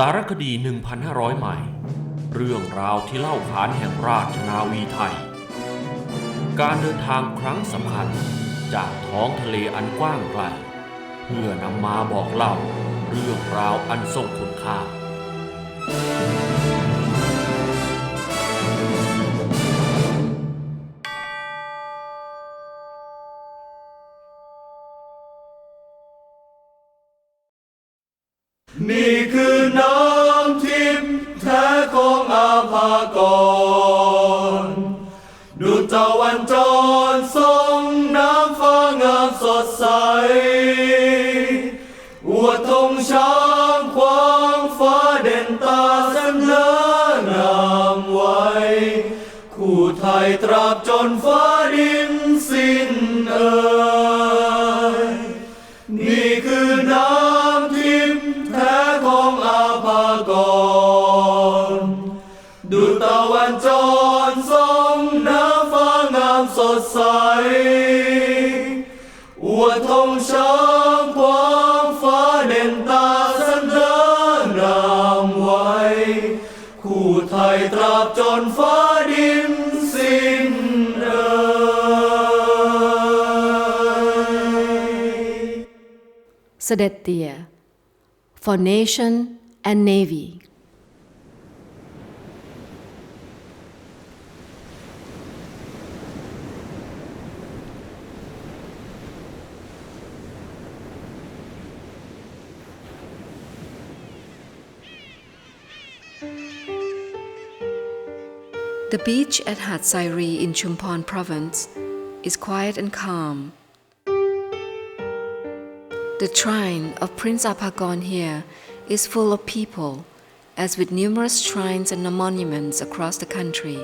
ารคดี 1,500 ไมล์เรื่องราวที่เล่าขานแห่งราชนาวีไทยการเดินทางครั้งสำคัญจากท้องทะเลอันกว้างไกลเพื่อนำมาบอกเล่าเรื่องราวอันทรงคุณค่านี่คือน้ำทิพย์แท้ของอาภากรดุจตะวันจรส่องน้ำฟ้างามสดใสอวดธงช้างควางฟ้าเด่นตาเสนองามไว้คู่ไทยตราบจนฟ้าดินสิ้นเอ่ยนี่คือน้ำทิพย์แท้ของอาภากรดุจตะวันจรส่องน้ำฟ้างามสดใสอวดธงช้างควางฟ้าเด่นตาเสนองามไว้คู่ไทยตราบจนฟ้าดินสิ้นเอ่ย เสด็จเตี่ย for nation and navy The beach at Hat Sairi in Chumphon province is quiet and calm. The shrine of Prince Abhakara here is full of people, as with numerous shrines and monuments across the country.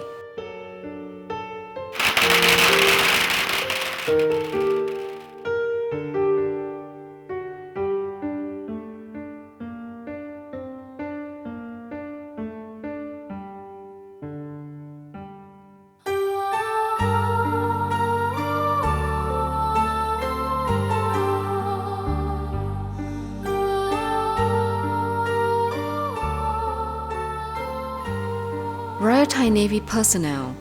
Royal Thai Navy personnel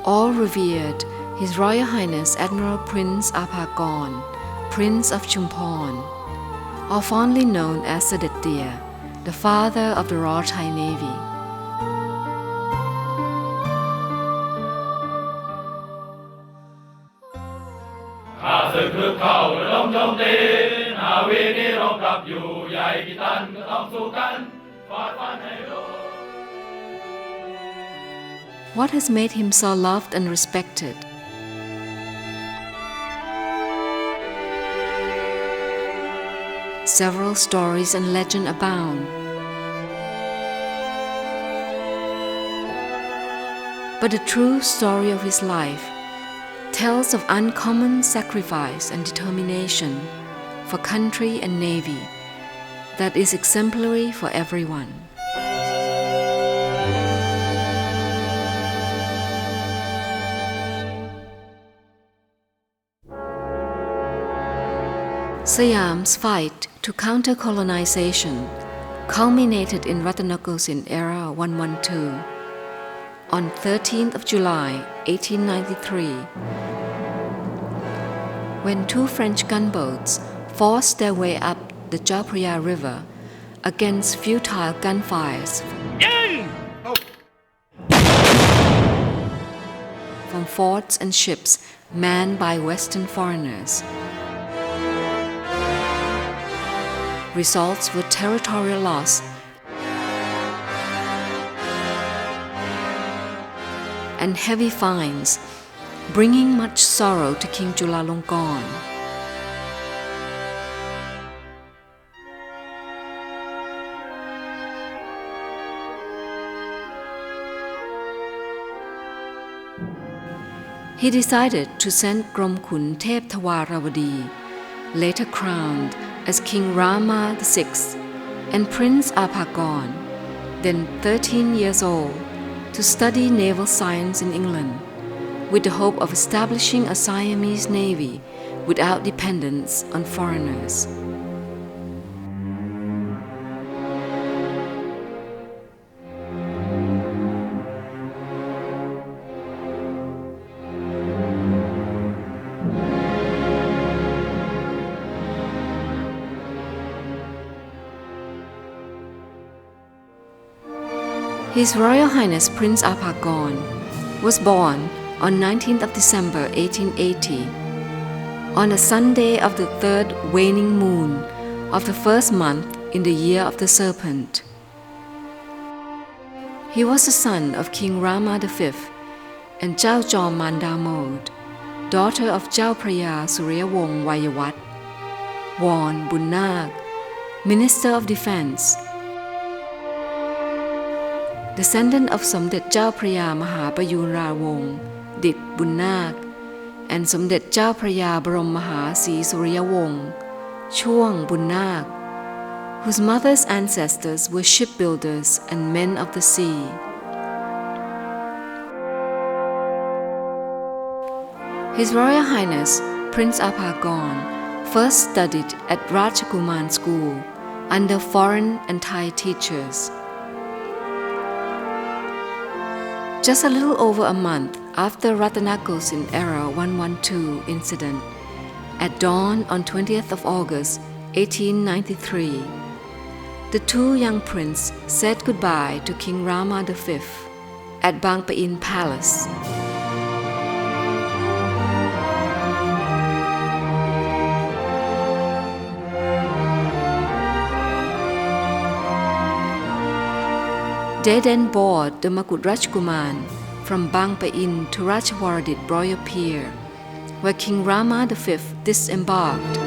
all revered His Royal Highness Admiral Prince Abhakara, Prince of Chumphon, or fondly known as Sept, the father of the Royal Thai Navy. ข้าศึกรึกเข้าระดมโจมตีนาวีนี้รบกับอยู่ใหญ่กี่ตันก็ต้องสู้กันฟาดฟันให้รู้ What has made him so loved and respected? Several stories and legends abound. But the true story of his life tells of uncommon sacrifice and determination for country and navy that is exemplary for everyone. Siam's fight to counter colonization culminated in Ratanakosin era 112 on 13th of July 1893 when two French gunboats forced their way up the Chao Phraya River against futile gunfires from forts and ships manned by Western foreigners. Results were territorial loss and heavy fines, bringing much sorrow to King Chulalongkorn. He decided to send Gromkhun Thep Thawarawadi, later crowned as King Rama V and Prince Abhakara, then 13 years old, to study naval science in England, with the hope of establishing a Siamese navy without dependence on foreigners. His Royal Highness Prince Abhakara was born on 19th of December 1880, on a Sunday of the third waning moon of the first month in the year of the Serpent. He was the son of King Rama V and Chao Jom Mandamode, daughter of Chao Praya Suryawong Vayawat, Won Bunnak, Minister of Defense, descendant of Somdet Chao Praya Mahapayunrawong Dit Bunnak, and Somdet Chao Praya Brom Maha Si Suryawong Chuang Bunnak, whose mother's ancestors were shipbuilders and men of the sea. His Royal Highness Prince Abhakara first studied at Rajakuman School under foreign and Thai teachers. Just a little over a month after Ratanakosin Era 112 incident, at dawn on 20th of August 1893, the two young princes said goodbye to King Rama V at Bang Pa-in Palace. They then boarded the Makut Rajkuman from Bang Pa-in to Ratchawaradit Royal Pier, where King Rama V disembarked.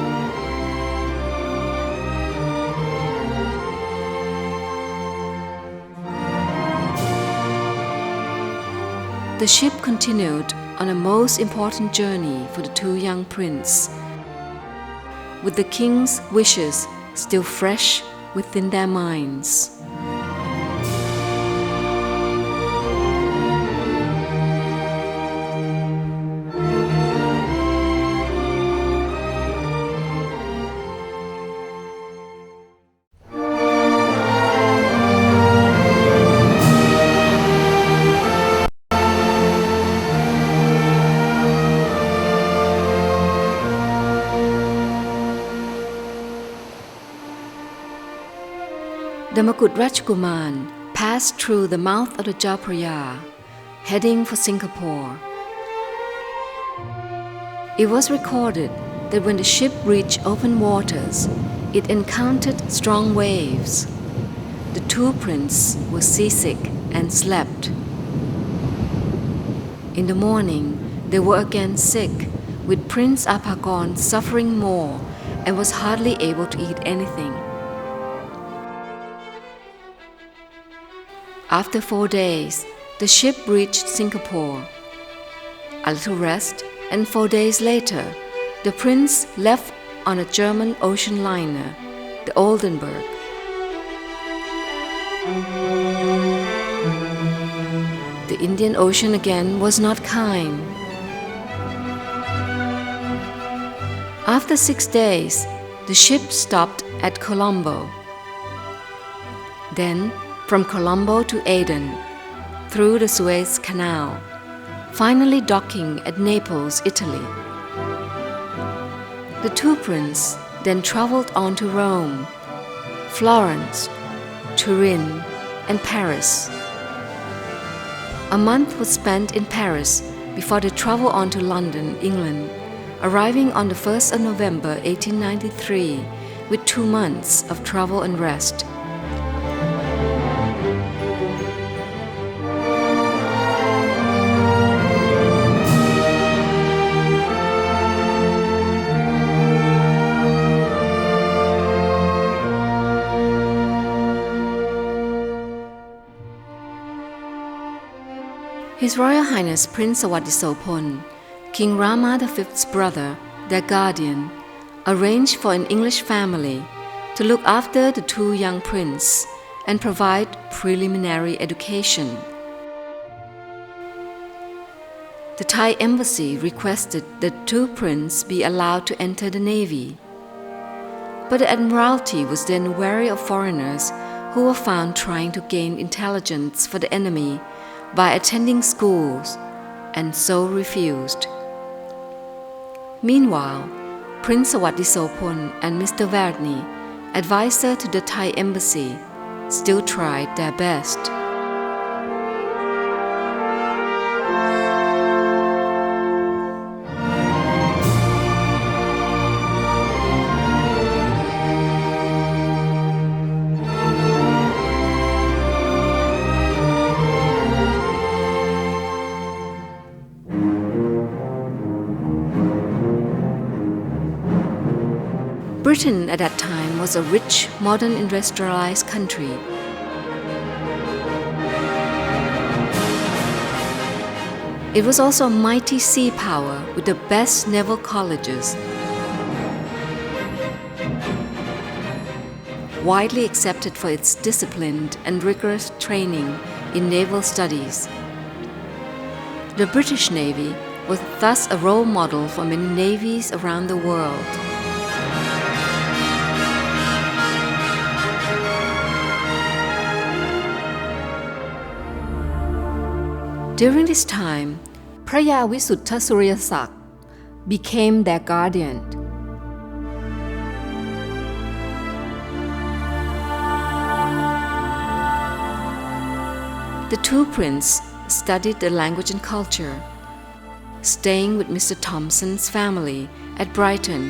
The ship continued on a most important journey for the two young princes, with the king's wishes still fresh within their minds. The Makut Rajkuman passed through the mouth of the Chao Phraya, heading for Singapore. It was recorded that when the ship reached open waters, it encountered strong waves. The two princes were seasick and slept. In the morning, they were again sick, with Prince Abhakara suffering more and was hardly able to eat anything. After 4 days, the ship reached Singapore. A little rest, and 4 days later, the prince left on a German ocean liner, the Oldenburg. The Indian Ocean again was not kind. After 6 days, the ship stopped at Colombo. Then, from Colombo to Aden, through the Suez Canal, finally docking at Naples, Italy. The two princes then traveled on to Rome, Florence, Turin, and Paris. A month was spent in Paris before they traveled on to London, England, arriving on the 1st of November 1893 with 2 months of travel and rest. His Royal Highness Prince Sawadisopon, King Rama V's brother, their guardian, arranged for an English family to look after the two young princes and provide preliminary education. The Thai embassy requested that two princes be allowed to enter the navy. But the Admiralty was then wary of foreigners who were found trying to gain intelligence for the enemy by attending schools, and so refused. Meanwhile, Prince Sawadisopon and Mr. Verdney, advisor to the Thai embassy, still tried their best. Britain at that time was a rich, modern industrialized country. It was also a mighty sea power with the best naval colleges, widely accepted for its disciplined and rigorous training in naval studies. The British Navy was thus a role model for many navies around the world. During this time, พระยาวิสุทธสุริยศักดิ์ became their guardian. The two princes studied the language and culture, staying with Mr. Thompson's family at Brighton,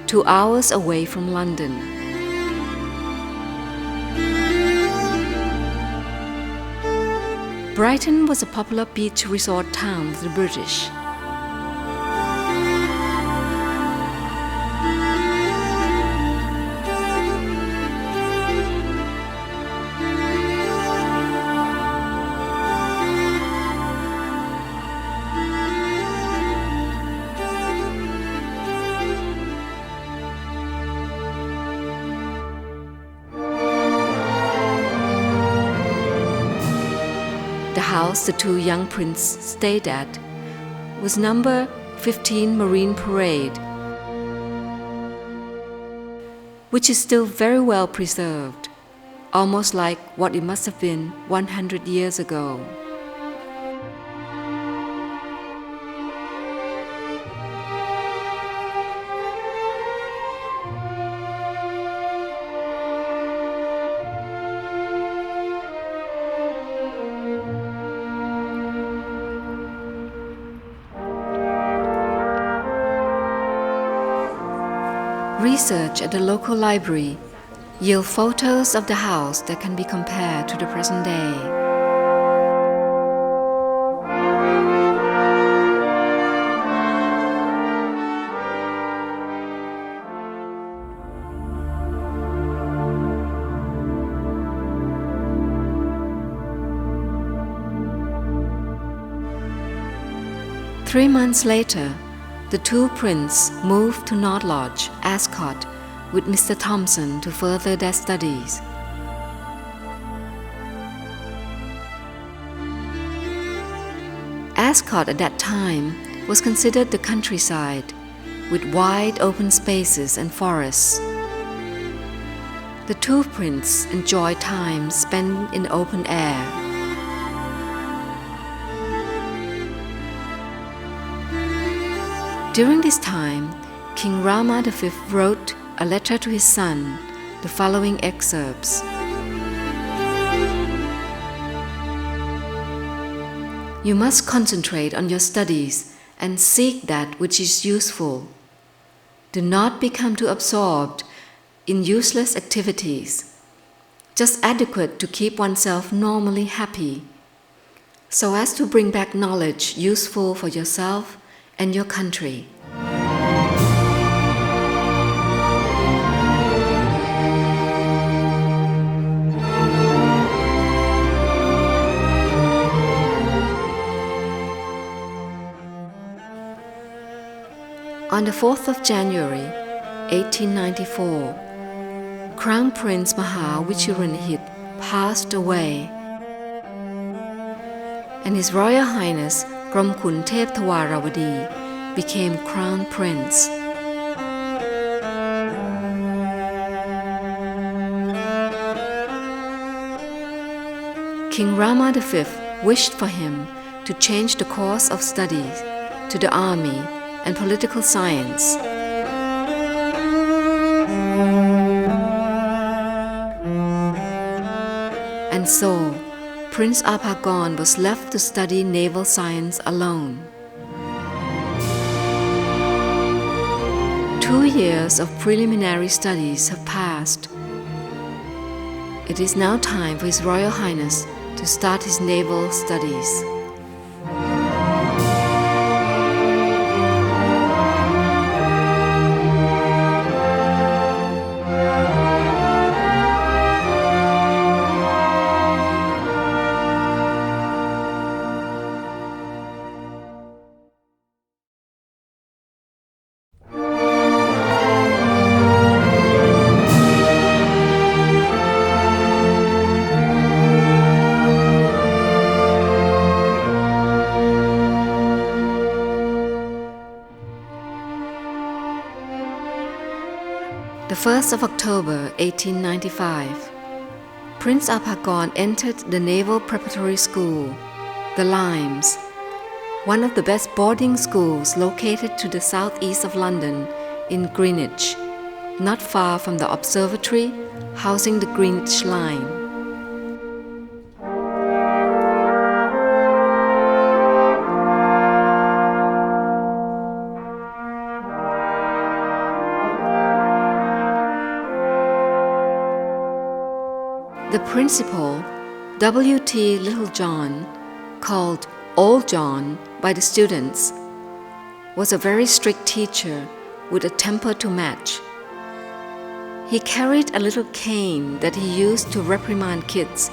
2 hours away from London. Brighton was a popular beach resort town of the British. The house the two young princes stayed at was number 15 Marine Parade, which is still very well preserved, almost like what it must have been 100 years ago. Research at the local library yield photos of the house that can be compared to the present day. Three months later, the two princes moved to North Lodge, Ascot, with Mr. Thompson to further their studies. Ascot at that time was considered the countryside, with wide open spaces and forests. The two princes enjoyed time spent in open air. During this time, King Rama V wrote a letter to his son, the following excerpts. You must concentrate on your studies and seek that which is useful. Do not become too absorbed in useless activities, just adequate to keep oneself normally happy, so as to bring back knowledge useful for yourself and your country. On the 4th of January, 1894, Crown Prince Maha Vichiranhit passed away, and His Royal Highness Gromkhun Thep Thawarawadi became Crown Prince. King Rama V wished for him to change the course of studies to the army and political science. And so, Prince Abhakara was left to study naval science alone. 2 years of preliminary studies have passed. It is now time for His Royal Highness to start his naval studies. The 1st of October 1895, Prince Abhakara entered the Naval Preparatory School, the Limes, one of the best boarding schools located to the southeast of London in Greenwich, not far from the observatory housing the Greenwich Line. The principal, W.T. Littlejohn, called Old John by the students, was a very strict teacher with a temper to match. He carried a little cane that he used to reprimand kids.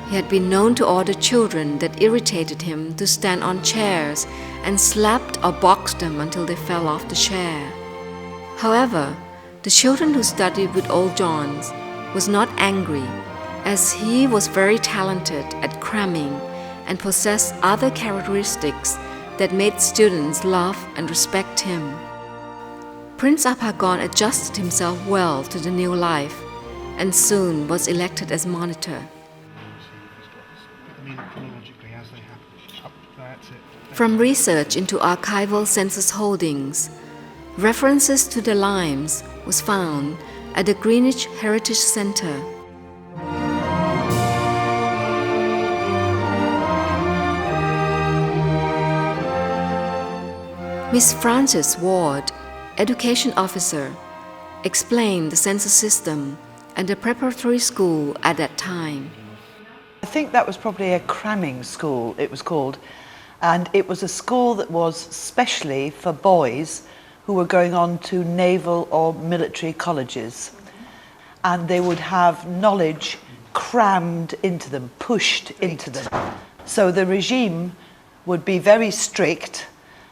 He had been known to order children that irritated him to stand on chairs and slapped or boxed them until they fell off the chair. However, the children who studied with Old John was not angry, as he was very talented at cramming and possessed other characteristics that made students love and respect him. Prince Abhakara adjusted himself well to the new life and soon was elected as monitor. From research into archival census holdings, references to the Limes was found at the Greenwich Heritage Centre. Miss Frances Ward, education officer, explained the census system and the preparatory school at that time. I think that was probably a cramming school, it was called, and it was a school that was specially for boys who were going on to naval or military colleges, and they would have knowledge crammed into them, pushed into them. So the regime would be very strict.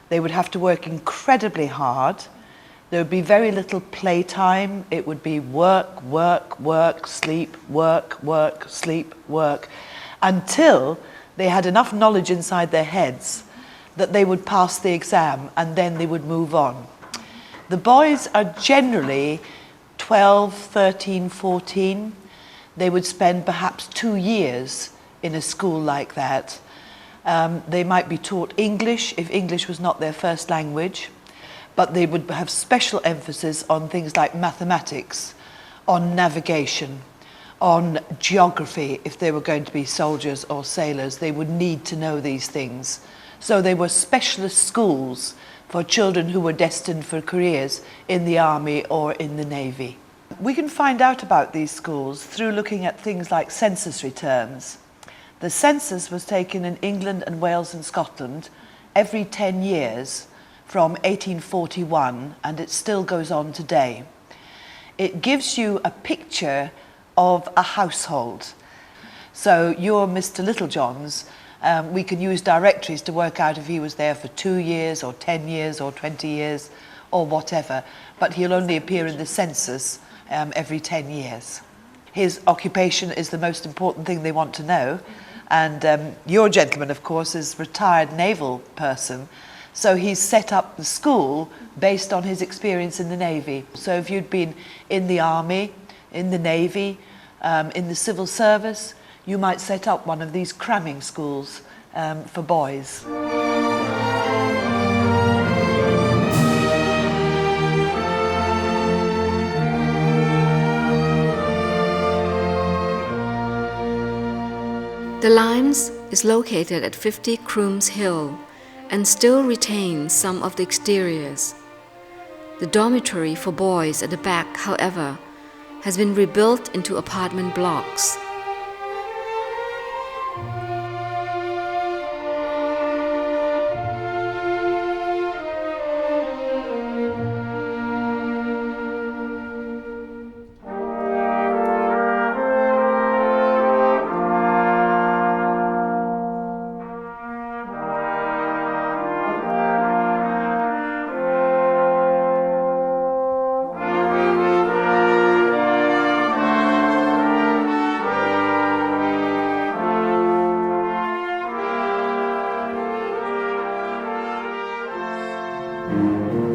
They would have to work incredibly hard. There would be very little playtime. It would be work, work, work, sleep, work, work, sleep, work, until they had enough knowledge inside their heads that they would pass the exam, and then they would move on. The boys are generally 12, 13, 14. They would spend perhaps 2 years in a school like that. They might be taught English if English was not their first language, but they would have special emphasis on things like mathematics, on navigation, on geography. If they were going to be soldiers or sailors, they would need to know these things. So they were specialist schools for children who were destined for careers in the army or in the navy. We can find out about these schools through looking at things like census returns. The census was taken in England and Wales and Scotland every 10 years from 1841, and it still goes on today. It gives you a picture of a household. So you're Mr. Littlejohn's. We can use directories to work out if he was there for 2 years or 10 years or 20 years or whatever, but he'll only appear in the census every 10 years. His occupation is the most important thing they want to know, and your gentleman, of course, is a retired naval person, so he's set up the school based on his experience in the Navy. So if you'd been in the Army, in the Navy, in the civil service, you might set up one of these cramming schools for boys. The Limes is located at 50 Crooms Hill and still retains some of the exteriors. The dormitory for boys at the back, however, has been rebuilt into apartment blocks.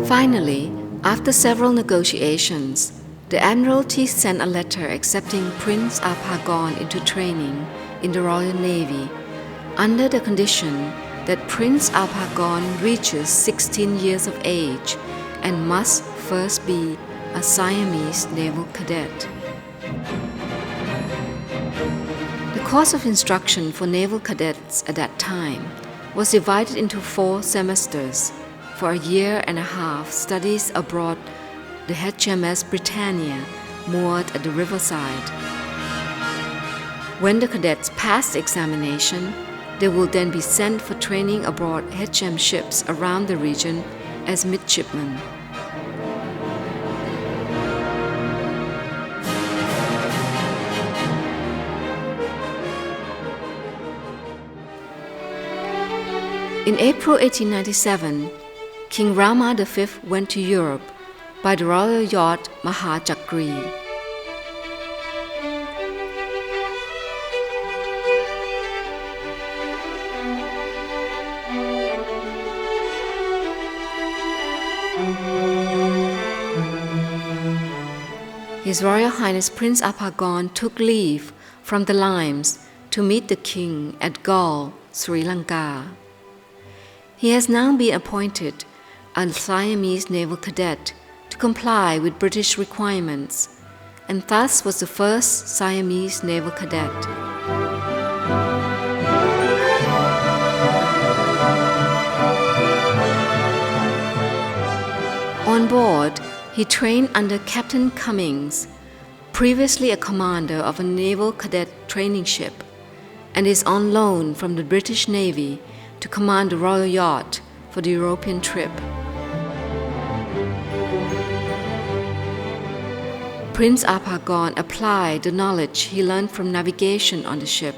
Finally, After several negotiations, the Admiralty sent a letter accepting Prince Abhakara into training in the Royal Navy under the condition that Prince Abhakara reaches 16 years of age and must first be a Siamese naval cadet. The course of instruction for naval cadets at that time was divided into 4 semesters. For a year and a half, studies aboard the HMS Britannia moored at the riverside. When the cadets passed the examination, they will then be sent for training aboard HM ships around the region as midshipmen. In April 1897, King Rama V went to Europe by the royal yacht Mahachakri. His Royal Highness Prince Abhakara took leave from the Limes to meet the king at Galle, Sri Lanka. He has now been appointed a Siamese naval cadet to comply with British requirements, and thus was the first Siamese naval cadet. On board, he trained under Captain Cummings, previously a commander of a naval cadet training ship, and is on loan from the British Navy to command the royal yacht for the European trip. Prince Abhakara applied the knowledge he learned from navigation on the ship.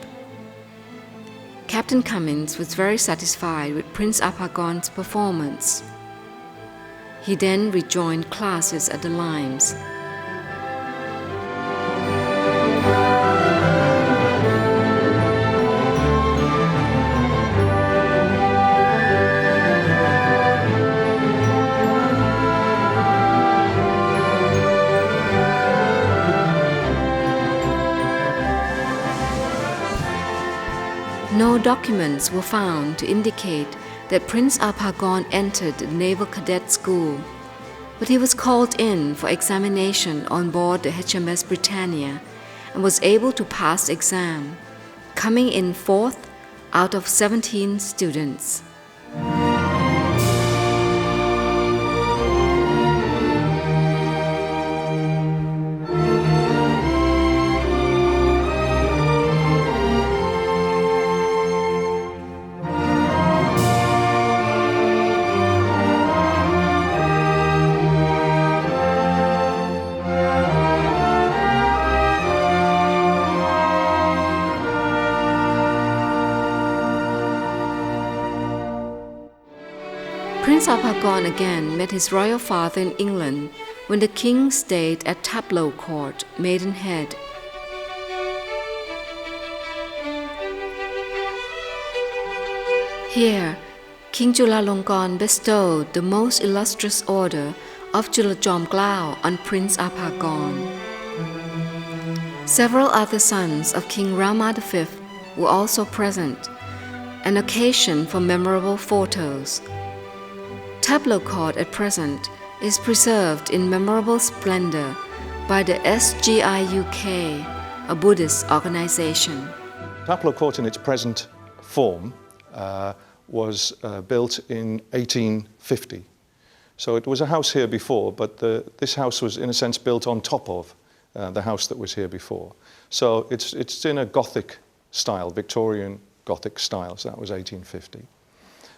Captain Cummings was very satisfied with Prince Abhakara's performance. He then rejoined classes at the Limes. No documents were found to indicate that Prince Abhakara entered the Naval Cadet School, but he was called in for examination on board the HMS Britannia and was able to pass the exam, coming in 4th out of 17 students. Prince Abhakara again met his royal father in England when the king stayed at Tableau Court, Maidenhead. Here, King Chulalongkorn bestowed the most illustrious order of Chulalongkorn on Prince Abhakara. Several other sons of King Rama V were also present, an occasion for memorable photos. Tableau Court at present is preserved in memorable splendor by the SGI UK, a Buddhist organization. Tableau Court in its present form was built in 1850. So it was a house here before, but this house was in a sense built on top of the house that was here before. So it's in a Gothic style, Victorian Gothic style, so that was 1850.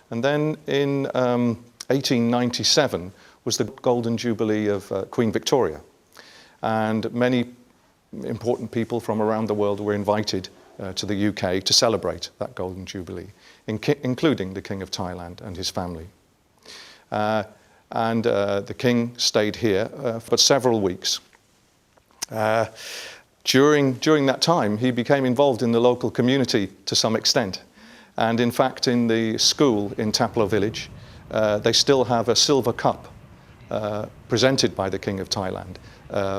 And then in 1897 was the Golden Jubilee of Queen Victoria. And many important people from around the world were invited to the UK to celebrate that Golden Jubilee, including the King of Thailand and his family. The King stayed here for several weeks. During that time, he became involved in the local community to some extent. And in fact, in the school in Taplow village, they still have a silver cup presented by the King of Thailand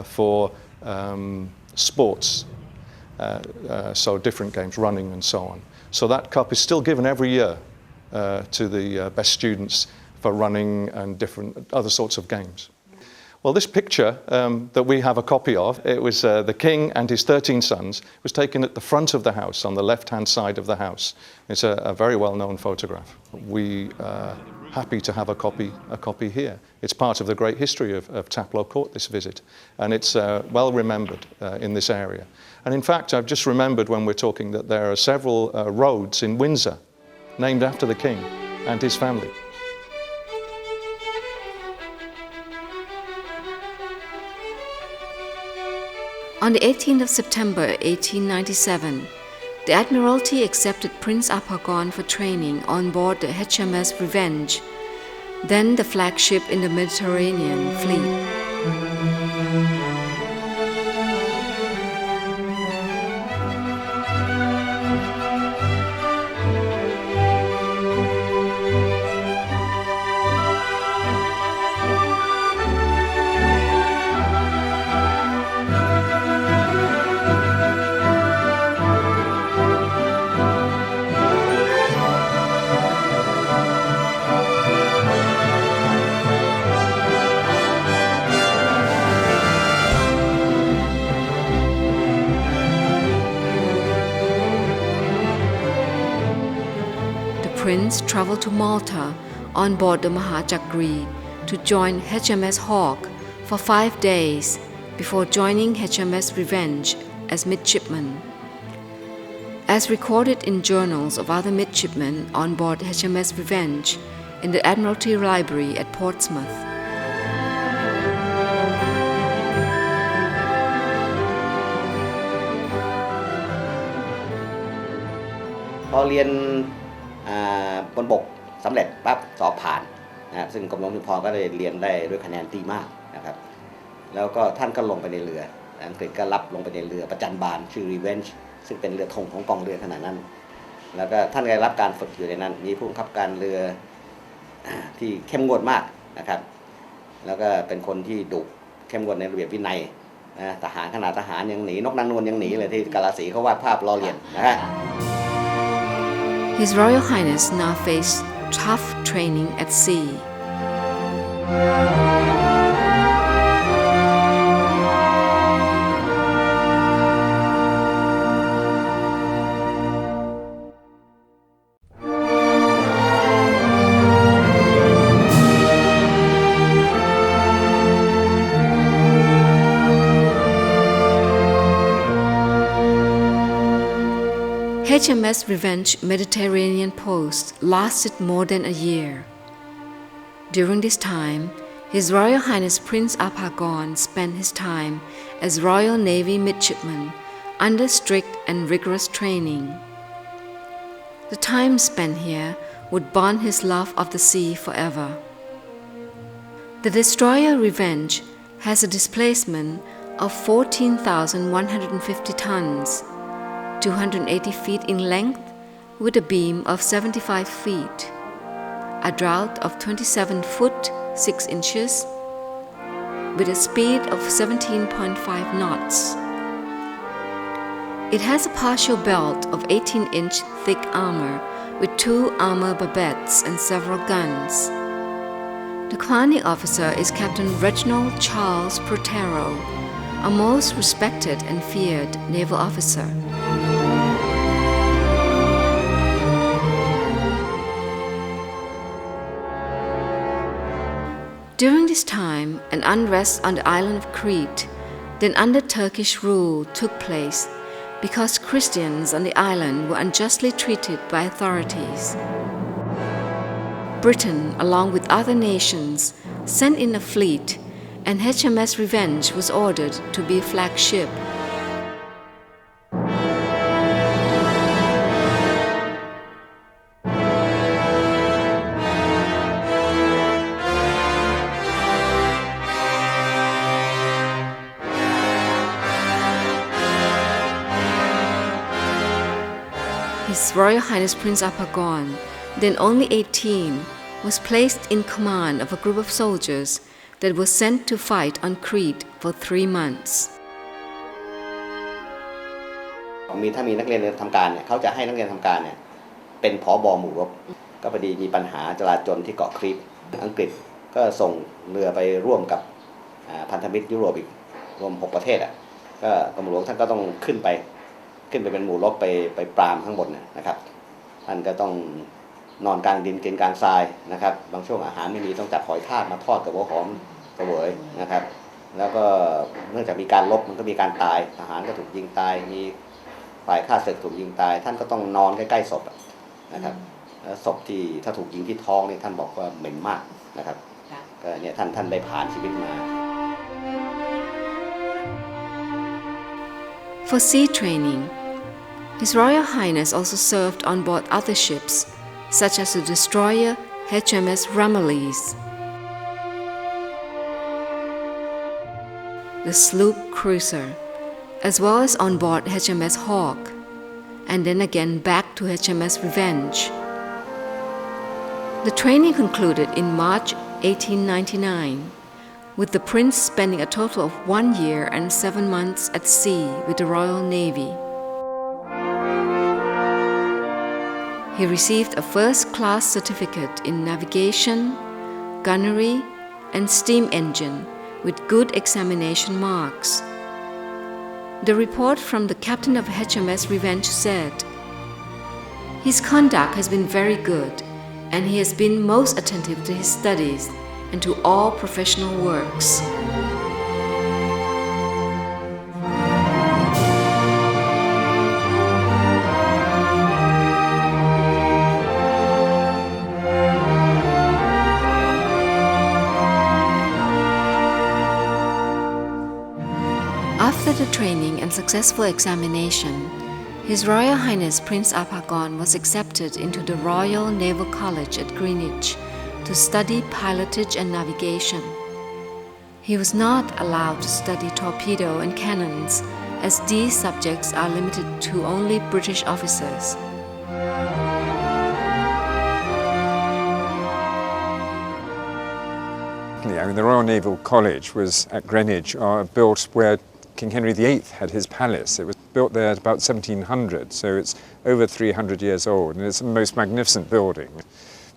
for sports, so different games, running and so on. So that cup is still given every year to the best students for running and different other sorts of games. Well, this picture that we have a copy of, it was the king and his 13 sons, was taken at the front of the house, on the left-hand side of the house. It's a very well-known photograph. We are happy to have a copy here. It's part of the great history of Taplow Court, this visit, and it's well remembered in this area. And in fact, I've just remembered when we're talking that there are several roads in Windsor named after the king and his family. On the 18th of September 1897, the Admiralty accepted Prince Abhakara for training on board the HMS Revenge, then the flagship in the Mediterranean Fleet. Prince traveled to Malta on board the Mahachakri to join HMS Hawk for 5 days before joining HMS Revenge as midshipman. As recorded in journals of other midshipmen on board HMS Revenge in the Admiralty Library at Portsmouth. พอเรียนบนบกสำเร็จปั๊บสอบผ่านนะซึ่งกรมหลวงชุมพรก็ได้เรียนได้ด้วยคะแนนดีมากนะครับแล้วก็ท่านก็ลงไปในเรืออังกฤษก็รับลงไปในเรือประจันบานชื่อ Revenge ซึ่งเป็นเรือธงของกองเรือขนาดนั้นแล้วก็ท่านได้รับการฝึกอยู่ในนั้นมีผู้บังคับการเรือที่เข้มงวดมากนะครับแล้วก็เป็นคนที่ดุเข้มงวดในระเบียบวินัยนะทหารขนาดทหารยังหนีนกนางนวลยังหนีเลยที่กาลสีเขาวาดภาพล้อเลียนนะฮะHis Royal Highness now faced tough training at sea. HMS Revenge Mediterranean post lasted more than a year. During this time, His Royal Highness Prince Abhakara spent his time as Royal Navy midshipman under strict and rigorous training. The time spent here would bond his love of the sea forever. The destroyer Revenge has a displacement of 14,150 tons, 280 feet in length with a beam of 75 feet, a draught of 27 foot 6 inches, with a speed of 17.5 knots. It has a partial belt of 18-inch thick armor with 2 armor barbettes and several guns. The commanding officer is Captain Reginald Charles Protero, a most respected and feared naval officer. During this time, an unrest on the island of Crete, then under Turkish rule, took place because Christians on the island were unjustly treated by authorities. Britain, along with other nations, sent in a fleet, and HMS Revenge was ordered to be a flagship. His Royal Highness Prince Abhakara, then only 18, was placed in command of a group of soldiers that was sent to fight on Crete for 3 months. ถ้ามีนักเรียนทำการเนี่ยเขาจะให้นักเรียนทำการเนี่ยเป็นผบ.หมู่รบก็พอดีมีปัญหาจลาจลที่เกาะครีตอังกฤษก็ส่งเรือไปร่วมกับพันธมิตรยุโรปอีกรวม6 ประเทศก็กรมหลวงท่านก็ต้องขึ้นไปเป็นหมู่รบไปปรามข้างบนนะครับท่านก็ต้องนอนกลางดินกินกลางทรายนะครับบางช่วงอาหารไม่มีต้องจับหอยทากมาทอดกับหัวหอมเสวยนะครับแล้วก็เนื่องจากมีการรบมันก็มีการตายทหารก็ถูกยิงตายมีฝ่ายฆ่าศึกถูกยิงตายท่านก็ต้องนอนใกล้ๆศพนะครับแล้วศพที่ถ้าถูกยิงที่ท้องนี่ท่านบอกว่าเหม็นมากนะครับก็เนี่ยท่านได้ผ่านชีวิตมา For sea training, His Royal Highness also served on board other ships, such as the destroyer HMS Rama V, the sloop cruiser, as well as on board HMS Hawk, and then again back to HMS Revenge. The training concluded in March 1899, with the Prince spending a total of 1 year and 7 months at sea with the Royal Navy. He received a first-class certificate in navigation, gunnery, and steam engine with good examination marks. The report from the captain of HMS Revenge said, "His conduct has been very good, and he has been most attentive to his studies and to all professional works." After the training and successful examination, His Royal Highness Prince Abhakara was accepted into the Royal Naval College at Greenwich to study pilotage and navigation. He was not allowed to study torpedo and cannons, as these subjects are limited to only British officers. The Royal Naval College was at Greenwich, built where King Henry VIII had his palace. It was built there at about 1700, so it's over 300 years old, and it's the most magnificent building.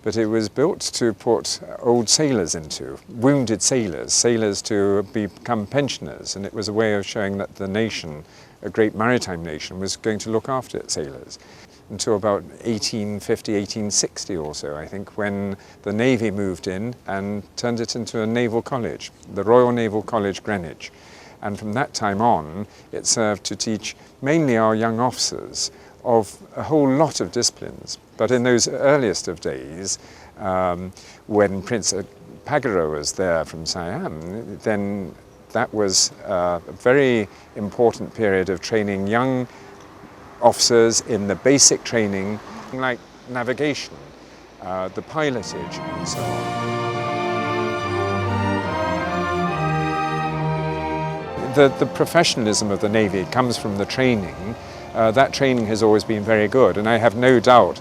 But it was built to put old sailors into, wounded sailors to become pensioners, and it was a way of showing that the nation, a great maritime nation, was going to look after its sailors. Until about 1850, 1860 or so, I think, when the Navy moved in and turned it into a naval college, the Royal Naval College, Greenwich. And from that time on, it served to teach mainly our young officers of a whole lot of disciplines. But in those earliest of days, when Prince Abhakara was there from Siam, then that was a very important period of training young officers in the basic training, like navigation, the pilotage, and so on. The professionalism of the Navy comes from the training. That training has always been very good, and I have no doubt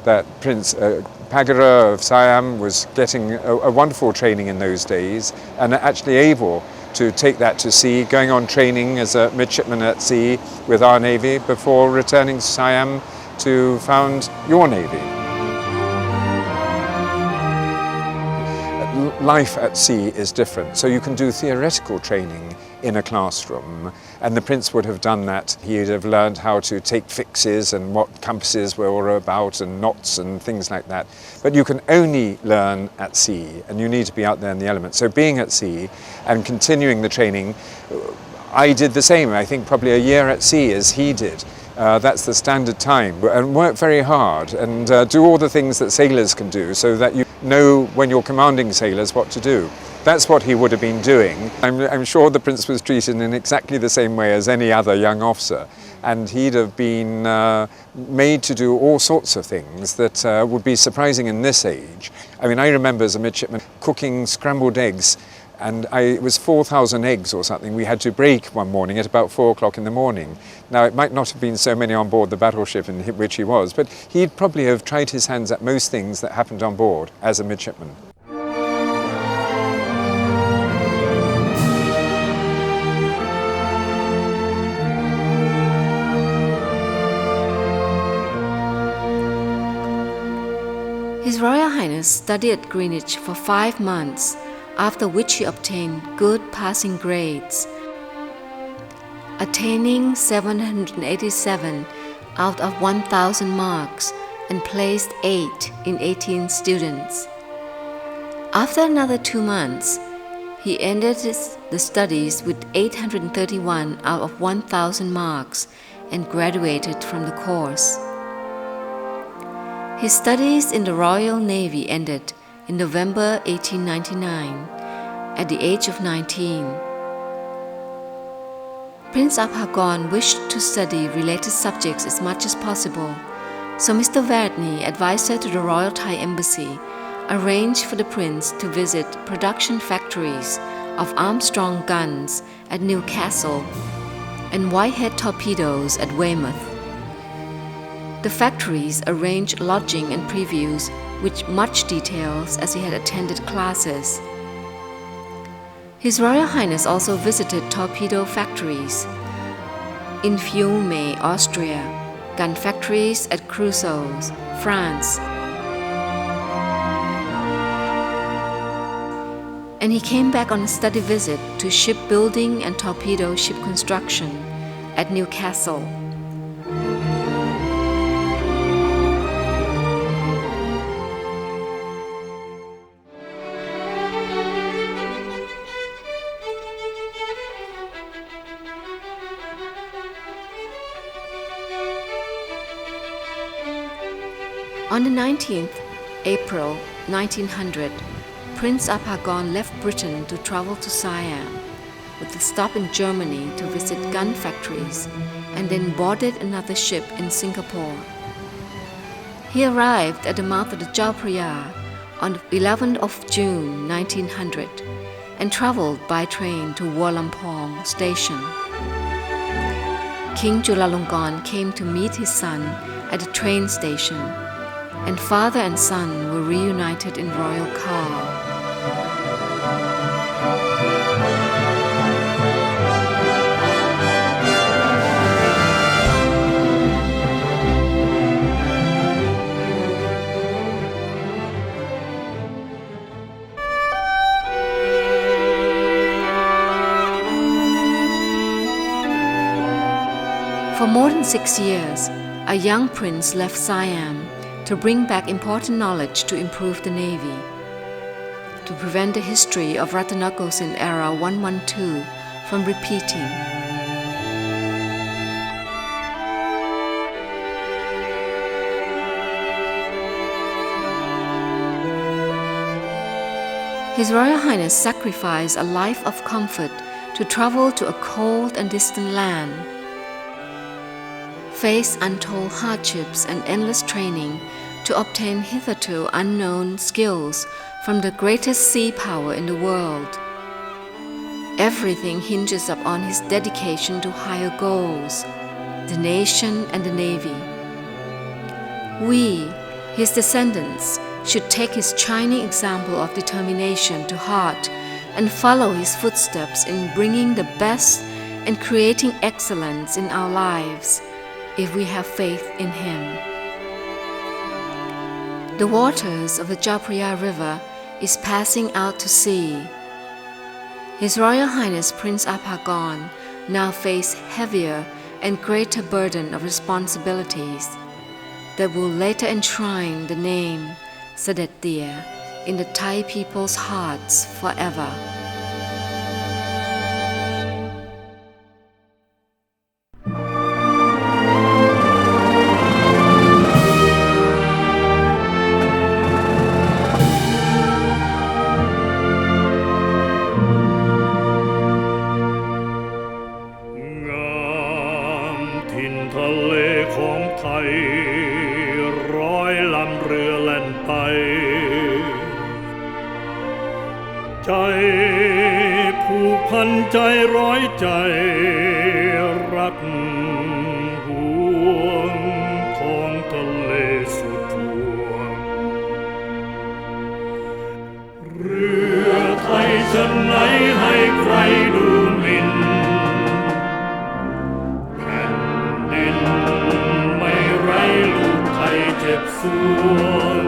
that Prince Abhakara of Siam was getting a wonderful training in those days, and actually able to take that to sea, going on training as a midshipman at sea with our Navy before returning to Siam to found your Navy. Life at sea is different, so you can do theoretical training in a classroom, and the Prince would have done that. He'd have learned how to take fixes and what compasses were about and knots and things like that. But you can only learn at sea, and you need to be out there in the elements. So being at sea and continuing the training, I did the same, I think probably a year at sea as he did. That's the standard time, and work very hard and do all the things that sailors can do so that you know when you're commanding sailors what to do. That's what he would have been doing. I'm sure the Prince was treated in exactly the same way as any other young officer, and he'd have been made to do all sorts of things that would be surprising in this age. I mean, I remember as a midshipman cooking scrambled eggs, and it was 4,000 eggs or something we had to break one morning at about 4 o'clock in the morning. Now, it might not have been so many on board the battleship in which he was, but he'd probably have tried his hands at most things that happened on board as a midshipman. Highness studied at Greenwich for 5 months, after which he obtained good passing grades, attaining 787 out of 1,000 marks and placed 8 in 18 students. After another 2 months, he ended the studies with 831 out of 1,000 marks and graduated from the course. His studies in the Royal Navy ended in November 1899 at the age of 19. Prince Abhakara wished to study related subjects as much as possible, so Mr. Vadney, advisor to the Royal Thai Embassy, arranged for the prince to visit production factories of Armstrong guns at Newcastle and Whitehead torpedoes at Weymouth. The factories arranged lodging and previews with much details as he had attended classes. His Royal Highness also visited torpedo factories in Fiume, Austria, gun factories at Creusot, France, and he came back on a study visit to shipbuilding and torpedo ship construction at Newcastle. On the 19th April 1900, Prince Abhakara left Britain to travel to Siam, with a stop in Germany to visit gun factories, and then boarded another ship in Singapore. He arrived at the mouth of the Chao Phraya on the 11th of June 1900 and traveled by train to Lumpur station. King Chulalongkorn came to meet his son at the train station, and father and son were reunited in royal car. For more than 6 years, a young prince left Siam to bring back important knowledge to improve the navy, to prevent the history of Ratanakosin era 112 from repeating. His Royal Highness sacrificed a life of comfort to travel to a cold and distant land, face untold hardships and endless training to obtain hitherto unknown skills from the greatest sea power in the world. Everything hinges upon his dedication to higher goals, the nation and the navy. We, his descendants, should take his shining example of determination to heart and follow his footsteps in bringing the best and creating excellence in our lives, if we have faith in him. The waters of the Chao Phraya River is passing out to sea. His Royal Highness Prince Abhakara now face heavier and greater burden of responsibilities that will later enshrine the name Sept in the Thai people's hearts forever.ใจผูกพันใจร้อยใจรักห่วงท้องทะเลสุดทั่วเรือไทยฉันไหนให้ใครดูหมิ่นแผ่นดินไม่ไร้ลูกไทยเจ็บสวง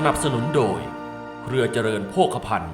สนับสนุนโดยเรือเจริญโภคภัณฑ์